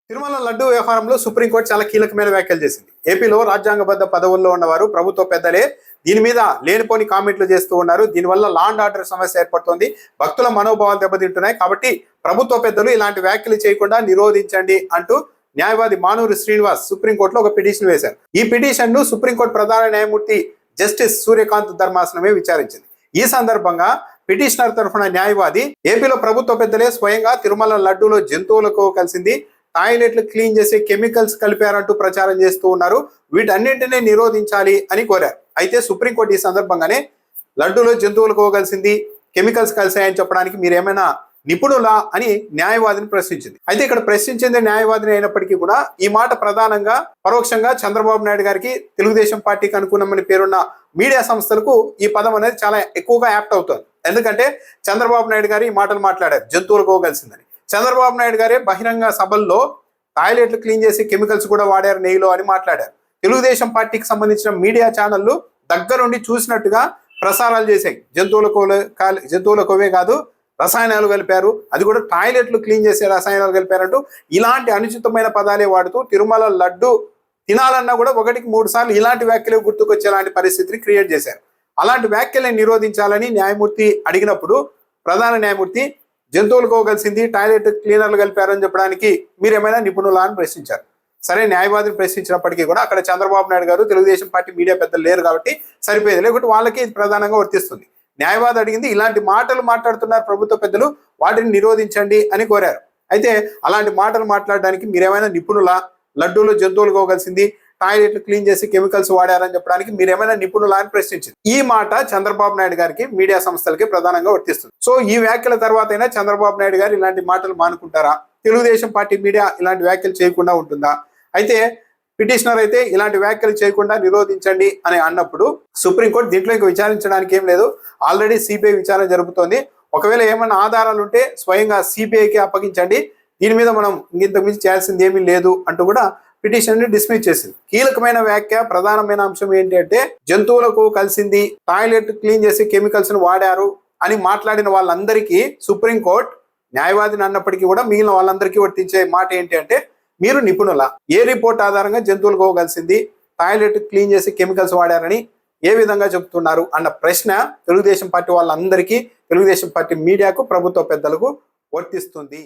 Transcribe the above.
తిరుమల లడ్డు వ్యవహారంలో సుప్రీంకోర్టు చాలా కీలకమైన వ్యాఖ్యలు చేసింది. ఏపీలో రాజ్యాంగబద్ధ పదవుల్లో ఉన్నవారు ప్రభుత్వ పెద్దలే దీని మీద లేనిపోని కామెంట్లు చేస్తూ ఉన్నారు. దీనివల్ల లా అండ్ ఆర్డర్ సమస్య ఏర్పడుతోంది. భక్తుల మనోభావాలు దెబ్బతింటున్నాయి. కాబట్టి ప్రభుత్వ పెద్దలు ఇలాంటి వ్యాఖ్యలు చేయకుండా నిరోధించండి అంటూ న్యాయవాది మానూరి శ్రీనివాస్ సుప్రీంకోర్టులో ఒక పిటిషన్ వేశారు. ఈ పిటిషన్ ను సుప్రీంకోర్టు ప్రధాన న్యాయమూర్తి జస్టిస్ సూర్యకాంత్ ధర్మాసనమే విచారించింది. ఈ సందర్భంగా పిటిషనర్ తరఫున న్యాయవాది ఏపీలో ప్రభుత్వ పెద్దలే స్వయంగా తిరుమల లడ్డూలో జంతువులకు కలిసింది, టాయిలెట్లు క్లీన్ చేసే కెమికల్స్ కలిపారంటూ ప్రచారం చేస్తూ ఉన్నారు. వీటన్నింటినీ నిరోధించాలి అని కోరారు. అయితే సుప్రీంకోర్టు ఈ సందర్భంగానే లడ్డూలో జంతువులకు కలిసింది, కెమికల్స్ కలిసాయని చెప్పడానికి మీరేమైనా నిపుణులా అని న్యాయవాదిని ప్రశ్నించింది. అయితే ఇక్కడ ప్రశ్నించింది న్యాయవాదిని అయినప్పటికీ కూడా ఈ మాట ప్రధానంగా పరోక్షంగా చంద్రబాబు నాయుడు గారికి, తెలుగుదేశం పార్టీకి అనుకూలమని పేరున్న మీడియా సంస్థలకు ఈ పదం అనేది చాలా ఎక్కువగా యాప్ట్ అవుతుంది. ఎందుకంటే చంద్రబాబు నాయుడు గారు ఈ మాటలు మాట్లాడారు, జంతువులకు కలిసిందని. చంద్రబాబు నాయుడు గారే బహిరంగ సభల్లో టాయిలెట్లు క్లీన్ చేసి కెమికల్స్ కూడా వాడారు నెయ్యిలో అని మాట్లాడారు. తెలుగుదేశం పార్టీకి సంబంధించిన మీడియా ఛానళ్లు దగ్గరుండి చూసినట్టుగా ప్రసారాలు చేశాయి. జంతువులకోవే కాదు, రసాయనాలు కలిపారు, అది కూడా టాయిలెట్లు క్లీన్ చేసే రసాయనాలు కలిపారంటూ ఇలాంటి అనుచితమైన పదాలే వాడుతూ తిరుమల లడ్డు తినాలన్నా కూడా 1-3 సార్లు ఇలాంటి వ్యాఖ్యలు గుర్తుకొచ్చేలాంటి పరిస్థితిని క్రియేట్ చేశారు. అలాంటి వ్యాఖ్యల్ని నిరోధించాలని న్యాయమూర్తి అడిగినప్పుడు ప్రధాన న్యాయమూర్తి జంతువులకు కలిసింది, టాయిలెట్ క్లీనర్లు కలిపారని చెప్పడానికి మీరేమైనా నిపుణులా అని ప్రశ్నించారు. సరే, న్యాయవాదిని ప్రశ్నించినప్పటికీ కూడా అక్కడ చంద్రబాబు నాయుడు గారు, తెలుగుదేశం పార్టీ మీడియా పెద్దలు లేరు కాబట్టి సరిపోయేది, లేకుంటే వాళ్ళకి ఇది ప్రధానంగా వర్తిస్తుంది. న్యాయవాది అడిగింది ఇలాంటి మాటలు మాట్లాడుతున్నారు ప్రభుత్వ పెద్దలు, వాటిని నిరోధించండి అని కోరారు. అయితే అలాంటి మాటలు మాట్లాడడానికి మీరేమైనా నిపుణులా, లడ్డూలో జంతువులకు కలిసింది, టాయిలెట్లు క్లీన్ చేసి కెమికల్స్ వాడారని చెప్పడానికి మీరేమైనా నిపుణులా అని ప్రశ్నించింది. ఈ మాట చంద్రబాబు నాయుడు గారికి, మీడియా సంస్థలకి ప్రధానంగా వర్తిస్తుంది. సో ఈ వ్యాఖ్యల తర్వాత అయినా చంద్రబాబు నాయుడు గారు ఇలాంటి మాటలు మానుకుంటారా? తెలుగుదేశం పార్టీ మీడియా ఇలాంటి వ్యాఖ్యలు చేయకుండా ఉంటుందా? అయితే పిటిషనర్ అయితే ఇలాంటి వ్యాఖ్యలు చేయకుండా నిరోధించండి అని అన్నప్పుడు సుప్రీంకోర్టు దీంట్లో ఇంకా విచారించడానికి ఏం లేదు, ఆల్రెడీ సిబిఐ విచారణ జరుపుతోంది. ఒకవేళ ఏమైనా ఆధారాలు ఉంటే స్వయంగా సిబిఐకి అప్పగించండి, దీని మీద మనం ఇంతకు మించి చేయాల్సింది ఏమీ లేదు అంటూ కూడా పిటిషన్ ని డిస్మిస్ చేసింది. కీలకమైన వ్యాఖ్య, ప్రధానమైన అంశం ఏంటి అంటే జంతువులకు కలిసింది, టాయిలెట్ క్లీన్ చేసి కెమికల్స్ ను వాడారు అని మాట్లాడిన వాళ్ళందరికీ సుప్రీంకోర్టు న్యాయవాదిని అన్నప్పటికీ కూడా మిగిలిన వాళ్ళందరికీ వర్తించే మాట ఏంటి అంటే మీరు నిపుణుల, ఏ రిపోర్ట్ ఆధారంగా జంతువులకు కలిసింది, టాయిలెట్ క్లీన్ చేసి కెమికల్స్ వాడారని ఏ విధంగా చెబుతున్నారు అన్న ప్రశ్న తెలుగుదేశం పార్టీ వాళ్ళందరికీ, తెలుగుదేశం పార్టీ మీడియాకు, ప్రభుత్వ పెద్దలకు వర్తిస్తుంది.